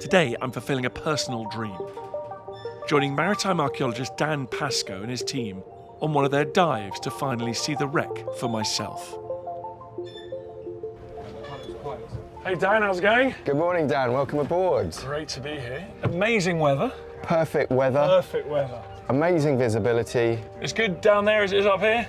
Today, I'm fulfilling a personal dream, joining maritime archaeologist Dan Pascoe and his team on one of their dives to finally see the wreck for myself. Hey Dan, how's it going? Good morning, Dan. Welcome aboard. Great to be here. Amazing weather. Perfect weather. Perfect weather. Amazing visibility. It's good down there as it is up here?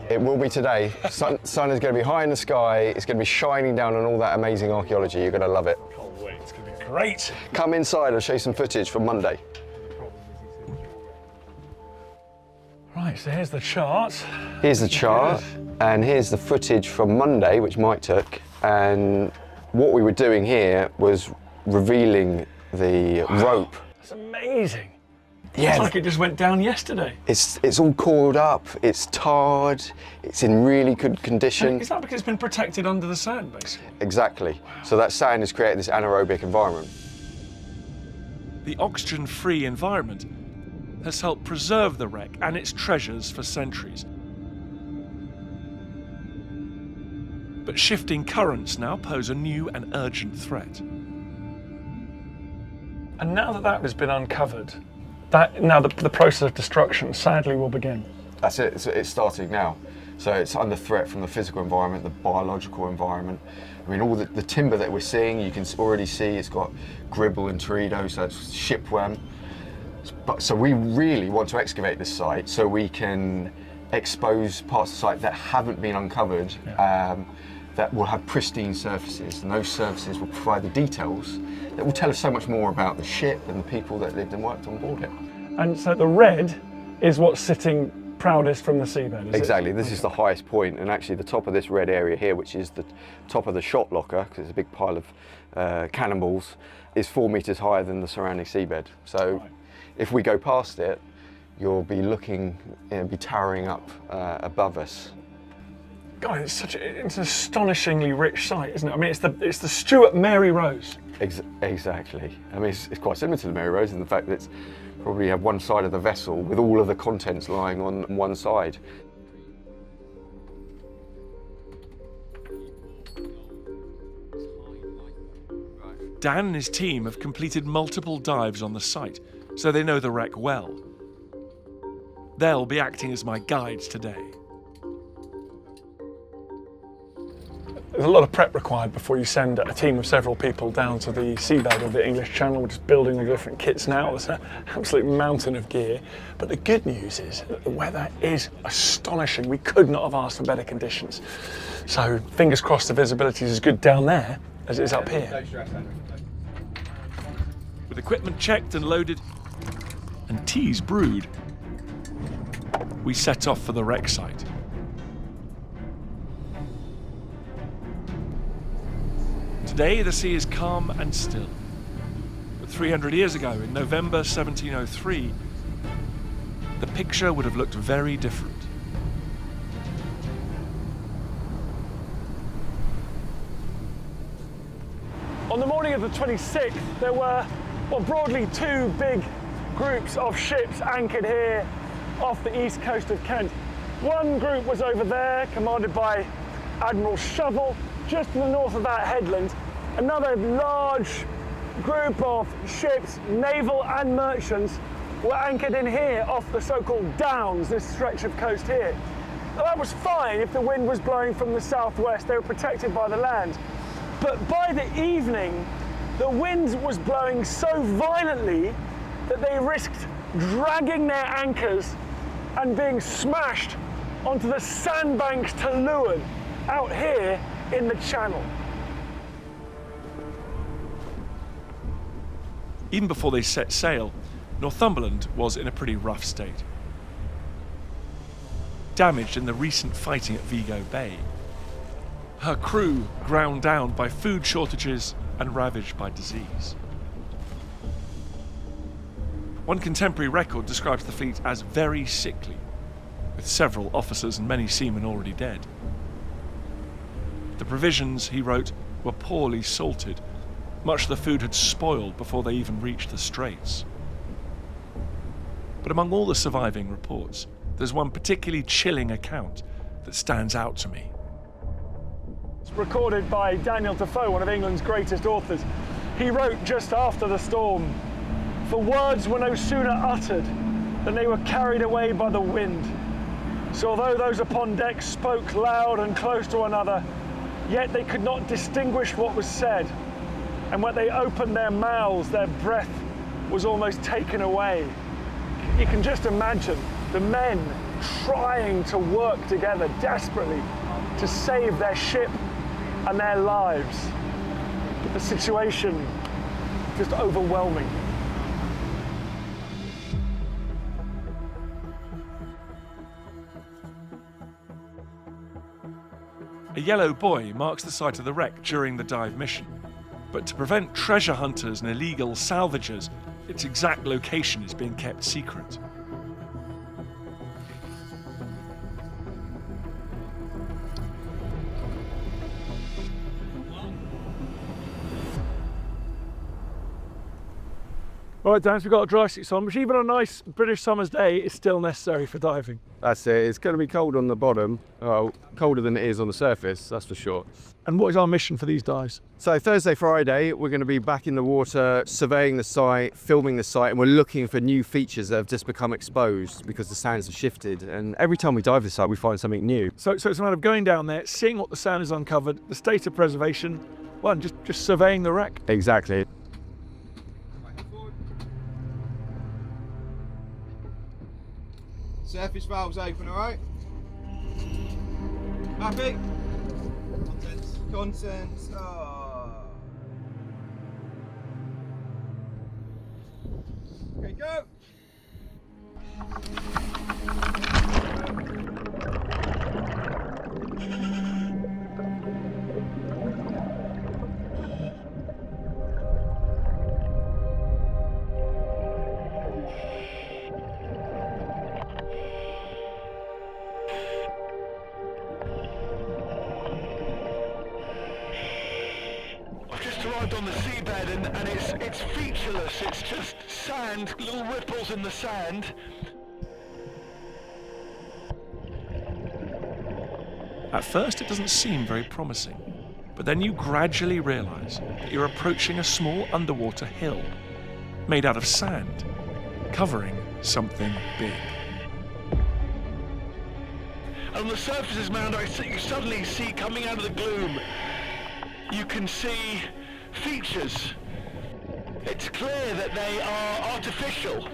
It will be today. Sun is going to be high in the sky. It's going to be shining down on all that amazing archaeology. You're going to love it. Can't wait. It's going to be great. Come inside. I'll show you some footage from Monday. Right, so here's the chart. Here's the chart, and here's the footage from Monday, which Mike took. And what we were doing here was revealing the rope. That's amazing. Yeah, it's like it just went down yesterday. It's all coiled up, it's tarred, it's in really good condition. Is that because it's been protected under the sand, basically? Exactly. So that sand has created this anaerobic environment. The oxygen-free environment has helped preserve the wreck and its treasures for centuries. But shifting currents now pose a new and urgent threat. And now that that has been uncovered, the process of destruction sadly will begin. That's it, it's starting now. So it's under threat from the physical environment, the biological environment. I mean, all the timber that we're seeing, you can already see it's got gribble and teredo, so it's shipworm. So we really want to excavate this site so we can expose parts of the site that haven't been uncovered, that will have pristine surfaces, and those surfaces will provide the details that will tell us so much more about the ship and the people that lived and worked on board it. And so the red is what's sitting proudest from the seabed, is Exactly, it? this is the highest point, and actually the top of this red area here, which is the top of the shot locker, because it's a big pile of cannonballs, is 4 meters higher than the surrounding seabed. So if we go past it, you'll be looking, be towering up above us. God, it's an astonishingly rich site, isn't it? I mean, it's the Stuart Mary Rose. Exactly. I mean, it's quite similar to the Mary Rose in the fact that it's probably have one side of the vessel with all of the contents lying on one side. Dan and his team have completed multiple dives on the site, so they know the wreck well. They'll be acting as my guides today. There's a lot of prep required before you send a team of several people down to the seabed of the English Channel. We're just building all the different kits now. There's an absolute mountain of gear. But the good news is that the weather is astonishing. We could not have asked for better conditions. So fingers crossed the visibility is as good down there as it is up here. With equipment checked and loaded and teas brewed, we set off for the wreck site. Today, the sea is calm and still. But 300 years ago, in November 1703, the picture would have looked very different. On the morning of the 26th, there were, broadly 2 big groups of ships anchored here off the east coast of Kent. One group was over there, commanded by Admiral Shovel, just to the north of that headland. Another large group of ships, naval and merchants, were anchored in here off the so-called Downs, this stretch of coast here. Now, that was fine if the wind was blowing from the southwest. They were protected by the land. But by the evening, the wind was blowing so violently that they risked dragging their anchors and being smashed onto the sandbanks to leeward out here in the channel. Even before they set sail, Northumberland was in a pretty rough state. Damaged in the recent fighting at Vigo Bay. Her crew ground down by food shortages and ravaged by disease. One contemporary record describes the fleet as very sickly, with several officers and many seamen already dead. The provisions, he wrote, were poorly salted. Much of the food had spoiled before they even reached the Straits. But among all the surviving reports, there's one particularly chilling account that stands out to me. It's recorded by Daniel Defoe, one of England's greatest authors. He wrote just after the storm, "For words were no sooner uttered than they were carried away by the wind. So although those upon deck spoke loud and close to one another, yet they could not distinguish what was said. And when they opened their mouths, their breath was almost taken away." You can just imagine the men trying to work together desperately to save their ship and their lives. But the situation just overwhelming. A yellow buoy marks the site of the wreck during the dive mission. But to prevent treasure hunters and illegal salvagers, its exact location is being kept secret. All right, Dan, so we've got our dry suits on, which even on a nice British summer's day is still necessary for diving. That's it. It's going to be cold on the bottom, colder than it is on the surface, that's for sure. And what is our mission for these dives? So Thursday, Friday, we're going to be back in the water, surveying the site, filming the site, and we're looking for new features that have just become exposed because the sands have shifted. And every time we dive this site, we find something new. So it's a matter of going down there, seeing what the sand has uncovered, the state of preservation, well, and just surveying the wreck. Exactly. Surface valves open, alright? Happy? Contents. Oh. Okay, go! Arrived on the seabed and it's featureless. It's just sand, little ripples in the sand. At first, it doesn't seem very promising, but then you gradually realise that you're approaching a small underwater hill made out of sand, covering something big. And on the surfaces, man, you suddenly see coming out of the gloom, you can see features. It's clear that they are artificial.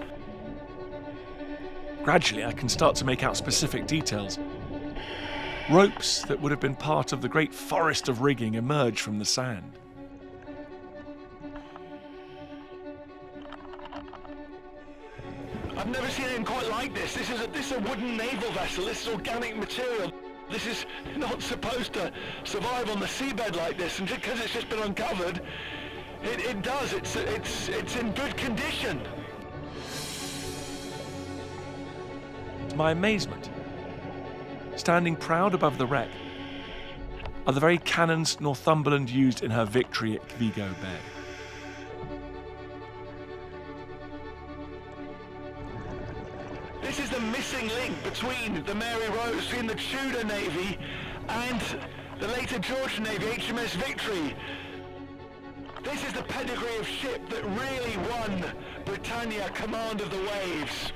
Gradually, I can start to make out specific details. Ropes that would have been part of the great forest of rigging emerge from the sand. I've never seen anything quite like this. This is a wooden naval vessel. This is organic material. This is not supposed to survive on the seabed like this, and because it's just been uncovered, it does. It's in good condition. To my amazement, standing proud above the wreck are the very cannons Northumberland used in her victory at Vigo Bay. This is the missing link between the Mary Rose, between the Tudor Navy and the later Georgian Navy, HMS Victory. This is the pedigree of ship that really won Britannia command of the waves.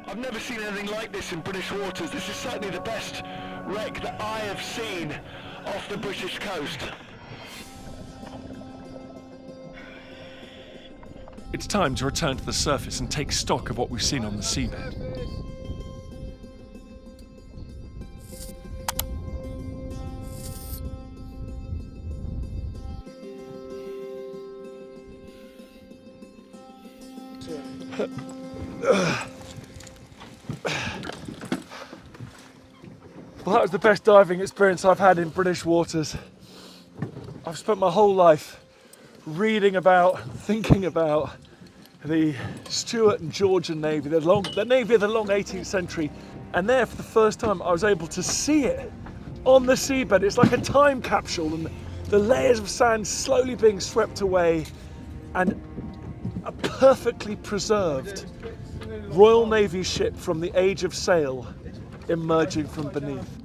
I've never seen anything like this in British waters. This is certainly the best wreck that I have seen off the British coast. It's time to return to the surface and take stock of what we've seen on the seabed. Well, that was the best diving experience I've had in British waters. I've spent my whole life reading about, thinking about the Stuart and Georgian Navy, the Navy of the long 18th century, and there for the first time I was able to see it on the seabed. It's like a time capsule, and the layers of sand slowly being swept away, and a perfectly preserved Royal Navy ship from the age of sail emerging from beneath.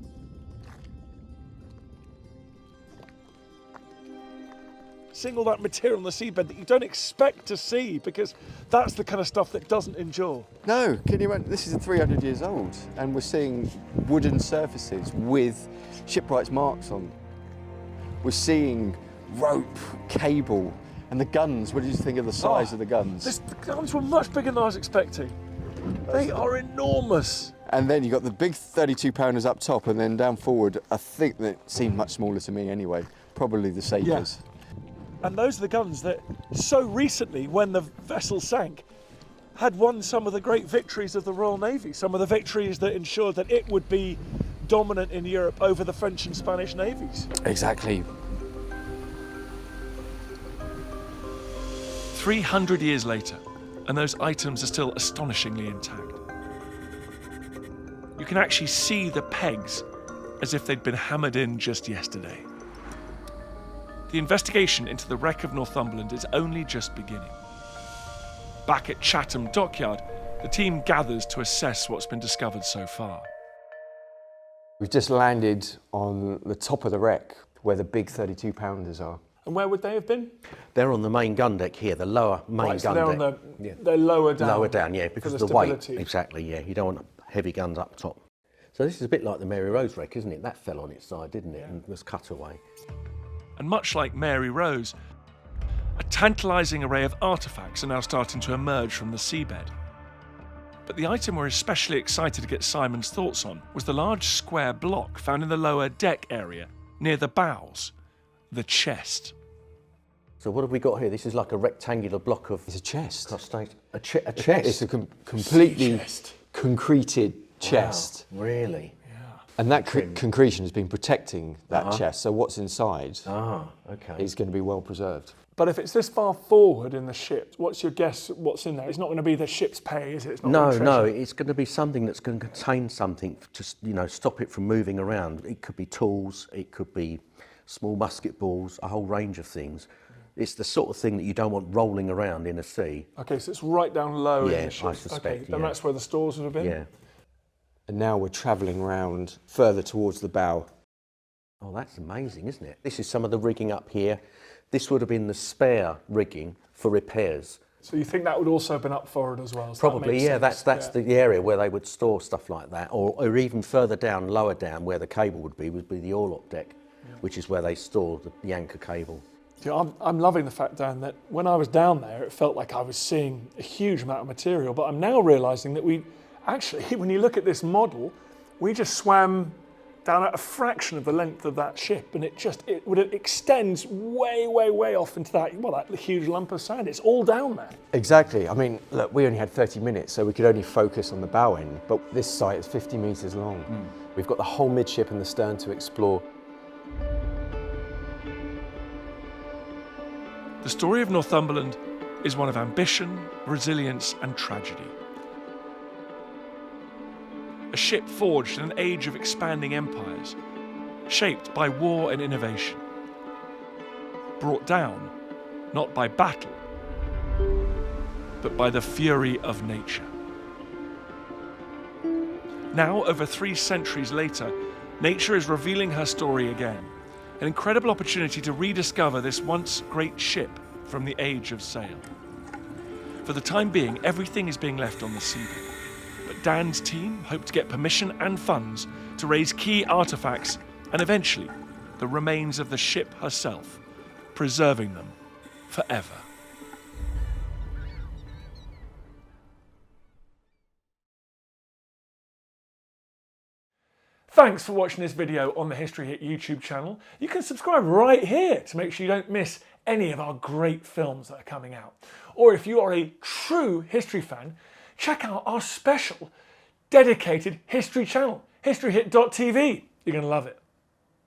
Seeing all that material on the seabed that you don't expect to see, because that's the kind of stuff that doesn't endure. No, can you imagine? This is 300 years old, and we're seeing wooden surfaces with shipwrights marks on. We're seeing rope, cable, and the guns. What did you think of the size of the guns? The guns were much bigger than I was expecting. They are enormous. And then you got the big 32-pounders up top, and then down forward, I think that seemed much smaller to me anyway. Probably the Sakers. Yeah. And those are the guns that so recently, when the vessel sank, had won some of the great victories of the Royal Navy, some of the victories that ensured that it would be dominant in Europe over the French and Spanish navies. Exactly. 300 years later, and those items are still astonishingly intact. You can actually see the pegs as if they'd been hammered in just yesterday. The investigation into the wreck of Northumberland is only just beginning. Back at Chatham Dockyard, the team gathers to assess what's been discovered so far. We've just landed on the top of the wreck where the big 32-pounders are. And where would they have been? They're on the main gun deck here, the lower main Right, so gun they're deck. on they're lower down. Lower down, yeah, because of the the weight. stability. Exactly, yeah. You don't want heavy guns up top. So this is a bit like the Mary Rose wreck, isn't it? That fell on its side, didn't it? And was cut away. And much like Mary Rose, a tantalising array of artefacts are now starting to emerge from the seabed. But the item we're especially excited to get Simon's thoughts on was the large square block found in the lower deck area, near the bows, the chest. So what have we got here? This is like a rectangular block of... It's a chest. Prostate. A chest? It's a completely Chest. concreted chest. Wow, really? And that concretion has been protecting that chest, so what's inside Okay. is going to be well preserved. But if it's this far forward in the ship, what's your guess what's in there? It's not going to be the ship's pay, is it? It's not No, treasure. no, it's going to be something that's going to contain something to, stop it from moving around. It could be tools, it could be small musket balls, a whole range of things. It's the sort of thing that you don't want rolling around in a sea. Okay, so it's right down low in the ship. I suspect, Okay, and that's where the stores would have been? Yeah. And now we're travelling round further towards the bow. Oh, that's amazing, isn't it? This is some of the rigging up here. This would have been the spare rigging for repairs. So you think that would also have been up forward as well? So Probably, that makes sense. That's the area where they would store stuff like that, or even further down, lower down, where the cable would be the orlop deck, which is where they store the anchor cable. Yeah, I'm loving the fact, Dan, that when I was down there, it felt like I was seeing a huge amount of material, but I'm now realising that we actually, when you look at this model, we just swam down at a fraction of the length of that ship, and it extends way, way, way off into that huge lump of sand. It's all down there. Exactly. I mean, look, we only had 30 minutes, so we could only focus on the bow end, but this site is 50 metres long. We've got the whole midship and the stern to explore. The story of Northumberland is one of ambition, resilience, and tragedy. A ship forged in an age of expanding empires, shaped by war and innovation. Brought down, not by battle, but by the fury of nature. Now, over 3 centuries later, nature is revealing her story again. An incredible opportunity to rediscover this once great ship from the age of sail. For the time being, everything is being left on the seabed. But Dan's team hope to get permission and funds to raise key artifacts and eventually the remains of the ship herself, preserving them forever. Thanks for watching this video on the History Hit YouTube channel. You can subscribe right here to make sure you don't miss any of our great films that are coming out. Or if you are a true history fan, check out our special dedicated history channel, historyhit.tv. You're going to love it.